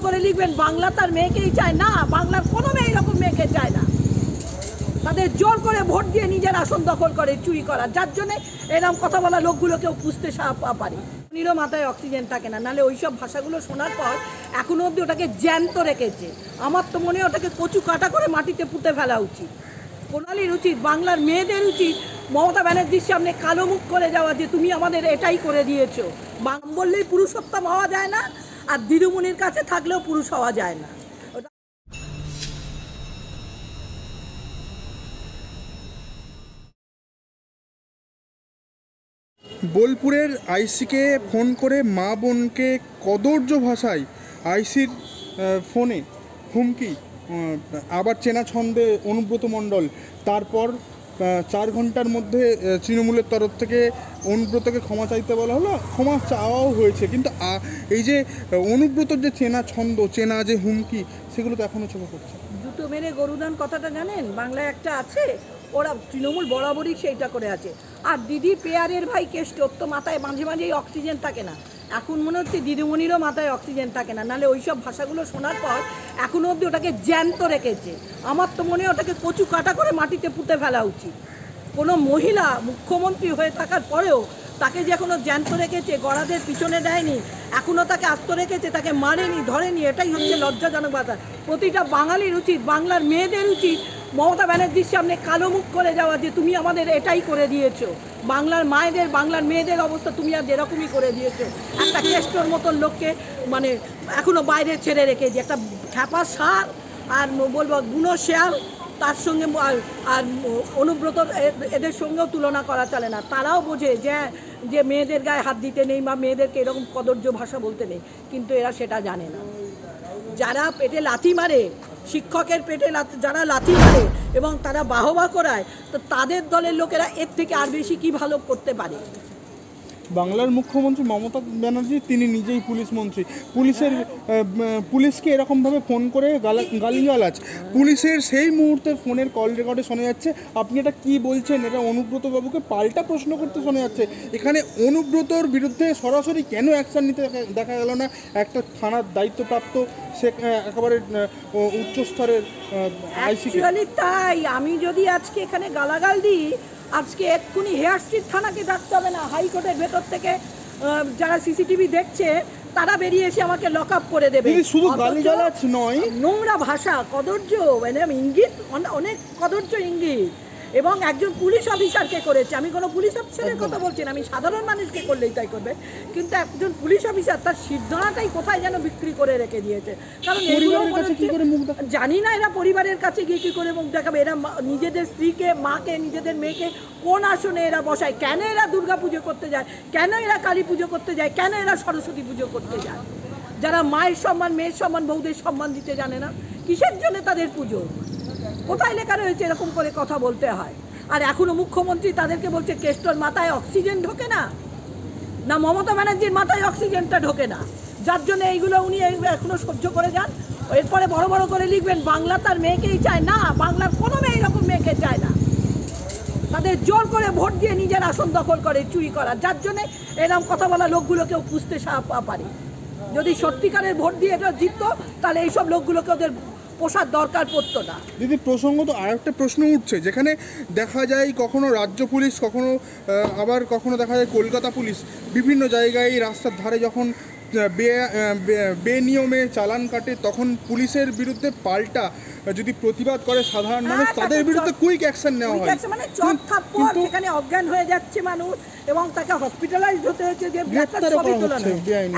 করে লিখবেন বাংলা তার মেয়েকেই চায় না, বাংলার কোনো মেয়ে এরকম মেয়েকে চায় না। তাদের জোর করে ভোট দিয়ে নিজের আসন দখল করে চুরি করা, যার জন্য এরকম কথা বলা লোকগুলোকেও পুষতে পারে। নিরো মাথায় অক্সিজেন থাকে না, নাহলে ওইসব ভাষাগুলো শোনার পর এখনো অবধি ওটাকে জ্যান্ত রেখেছে। আমার তো মনে হয় ওটাকে কচু কাটা করে মাটিতে পুঁতে ফেলা উচিত। প্রণালীর উচিত, বাংলার মেয়েদের উচিত মমতা ব্যানার্জির সামনে কালো মুখ করে যাওয়া, যে তুমি আমাদের এটাই করে দিয়েছো। বাং বললেই পুরুষোত্তম হওয়া যায় না, আর দিদিমণির কাছে থাকলেও পুরুষ হওয়া যায় না। বোলপুরের আইসিকে ফোন করে মা বোনকে কদর্য ভাষায় আইসির ফোনে হুমকি, আবার চেনা ছন্দে অনুব্রত মণ্ডল। তারপর 4 ঘন্টার মধ্যে তৃণমূলের তরফ থেকে অনুব্রতকে ক্ষমা চাইতে বলা হলো, ক্ষমা চাওয়াও হয়েছে। কিন্তু এই যে অনুব্রতর যে চেনা ছন্দ, চেনা যে হুমকি, সেগুলো তো এখনও চোখে পড়ছে। জুতো মেরে গরুদান কথাটা জানেন? বাংলায় একটা আছে, ওরা তৃণমূল বরাবরই সেইটা করে আছে। আর দিদি পেয়ারের ভাই কেষ্ট তো মাথায় মাঝে মাঝেই অক্সিজেন থাকে না, এখন মনে হচ্ছে দিদিমণিরও মাথায় অক্সিজেন থাকে না, নাহলে ওইসব ভাষাগুলো শোনার পর এখনো অবধি ওটাকে জ্যান্ত রেখেছে। আমার তো মনে হয় ওটাকে কচু কাটা করে মাটিতে পুঁতে ফেলা উচিত। কোনো মহিলা মুখ্যমন্ত্রী হয়ে থাকার পরেও তাকে যে এখনও জ্যান্ত রেখেছে, গড়াদের পিছনে দেয়নি, এখনও তাকে আস্ত রেখেছে, তাকে মারেনি, ধরেনি, এটাই হচ্ছে লজ্জাজনক কথা। প্রতিটা বাঙালির উচিত, বাংলার মেয়েদের উচিত মমতা ব্যানার্জির সামনে কালো মুখ করে যাওয়া, যে তুমি আমাদের এটাই করে দিয়েছো। বাংলার মায়েদের, বাংলার মেয়েদের অবস্থা তুমি আর যেরকমই করে দিয়েছো। একটা কেষ্টর মতন লোককে মানে এখনও বাইরে ছেড়ে রেখেছি, একটা খ্যাপা সার আর বলবো বুনো শেয়াল, তার সঙ্গে আর অনুব্রত এদের সঙ্গেও তুলনা করা চলে না। তারাও বোঝে যে মেয়েদের গায়ে হাত দিতে নেই বা মেয়েদেরকে এরকম কদর্য ভাষা বলতে নেই, কিন্তু এরা সেটা জানে না। যারা পেটে লাথি মারে, শিক্ষকের পেটে যারা লাথি মারে এবং তারা বাহবা করায়, তো তাদের দলের লোকেরা এর থেকে আর বেশি কী ভালো করতে পারে? বাংলার মুখ্যমন্ত্রী মমতা ব্যানার্জি তিনি নিজেই পুলিশ মন্ত্রী, পুলিশকে এরকমভাবে ফোন করে গালিগালাজ, পুলিশের সেই মুহূর্তে ফোনের কল রেকর্ডে শোনা যাচ্ছে আপনি এটা কি বলছেন, এটা অনুব্রত বাবুকে পাল্টা প্রশ্ন করতে শোনা যাচ্ছে। এখানে অনুব্রতর বিরুদ্ধে সরাসরি কেন অ্যাকশন নিতে দেখা গেল না? একটা থানার দায়িত্বপ্রাপ্ত সে একেবারে উচ্চস্তরের আইসিকে। তাই আমি যদি আজকে এখানে গালাগাল দিই, আজকে এক্ষুনি হেয়ার স্ট্রিট থানাকে ডাকতে হবে না, হাইকোর্টের ভেতর থেকে যারা সিসিটিভি দেখছে তারা বেরিয়ে এসে আমাকে লক আপ করে দেবে। শুধু গালিগালাজ নয়, নোংরা ভাষা, কদর্য, মানে ইঙ্গিত, অনেক কদর্য ইঙ্গিত, এবং একজন পুলিশ অফিসারকে করেছে। আমি কোনো পুলিশ অফিসারের কথা বলছি না, আমি সাধারণ মানুষকে করলেই তাই করবে, কিন্তু একজন পুলিশ অফিসার তার সিদ্ধান্তাই কোথায় যেন বিক্রি করে রেখে দিয়েছে। কারণ জানি না এরা পরিবারের কাছে গিয়ে কী করে মুখ দেখাবে। এরা নিজেদের স্ত্রীকে, মাকে, নিজেদের মেয়েকে কোন আসনে এরা বসায়? কেন এরা দুর্গা পুজো করতে যায়? কেন এরা কালী পুজো করতে যায়? কেন এরা সরস্বতী পুজো করতে যায়? যারা মায়ের সম্মান, মেয়ের সম্মান, বউদের সম্মান দিতে জানে না, কিসের জন্য তাদের পুজো? কোথায় লেখা রয়েছে এরকম করে কথা বলতে হয়? আর এখনো মুখ্যমন্ত্রী তাদেরকে বলছে কেষ্টর মাথায় অক্সিজেন ঢোকে না, না মমতা ব্যানার্জির মাথায় অক্সিজেনটা ঢোকে না, যার জন্য এইগুলো উনি এখনো সহ্য করে যান। এরপরে বড় বড় করে লিখবেন বাংলা তার মেয়েকেই চায় না, বাংলার কোনো মেয়ে এরকম মেয়েকে চায় না। তাদের জোর করে ভোট দিয়ে নিজের আসন দখল করে চুরি করা, যার জন্য এরকম কথা বলা লোকগুলোকেও পুষতে পারে। যদি সত্যিকারের ভোট দিয়ে এটা জিততো, তাহলে এইসব লোকগুলোকে ওদের পোষার দরকার পড়তো না। দিদি, প্রসঙ্গত আরেকটা প্রশ্ন উঠছে, যেখানে দেখা যায় কখনো রাজ্য পুলিশ, কখনো দেখা যায় কলকাতা পুলিশ বিভিন্ন জায়গায় রাস্তার ধারে যখন বেনিয়মে চালান কাটে, তখন পুলিশের বিরুদ্ধে পাল্টা যদি প্রতিবাদ করে সাধারণ মানুষ, তাদের বিরুদ্ধে কুইক অ্যাকশন নেওয়া হয়। মানে চট থাপ্পড়, সেখানে অজ্ঞান হয়ে যাচ্ছে মানুষ এবং তাকে হসপিটালাইজড হতে হচ্ছে, যে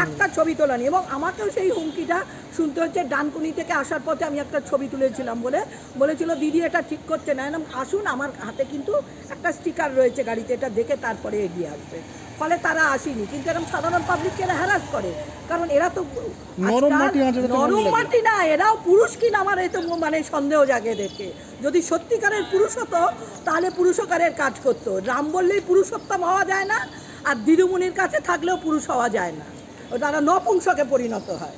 একটা ছবি তোলানি। এবং আমাকেও সেই হুমকিটা শুনতে হচ্ছে। ডানকুনি থেকে আসার পথে আমি একটা ছবি তুলেছিলাম বলেছিল দিদি এটা ঠিক করছে না, এরকম আসুন, আমার হাতে কিন্তু একটা স্টিকার রয়েছে গাড়িতে, এটা দেখে তারপরে এগিয়ে আসবে। ফলে তারা আসেনি, কিন্তু এরকম সাধারণ পাবলিককে এরা হ্যারাস করে, কারণ এরা তো নরম মাটি না, এরাও পুরুষ কিনা আমার এই তো মানে সন্দেহ জাগে দেখে। যদি সত্যিকারের পুরুষ হতো তাহলে পুরুষকারের কাজ করতো। রাম বললেই পুরুষোত্তম হওয়া যায় না, আর দিদিমণির কাছে থাকলেও পুরুষ হওয়া যায় না, তারা নপুংসকে পরিণত হয়।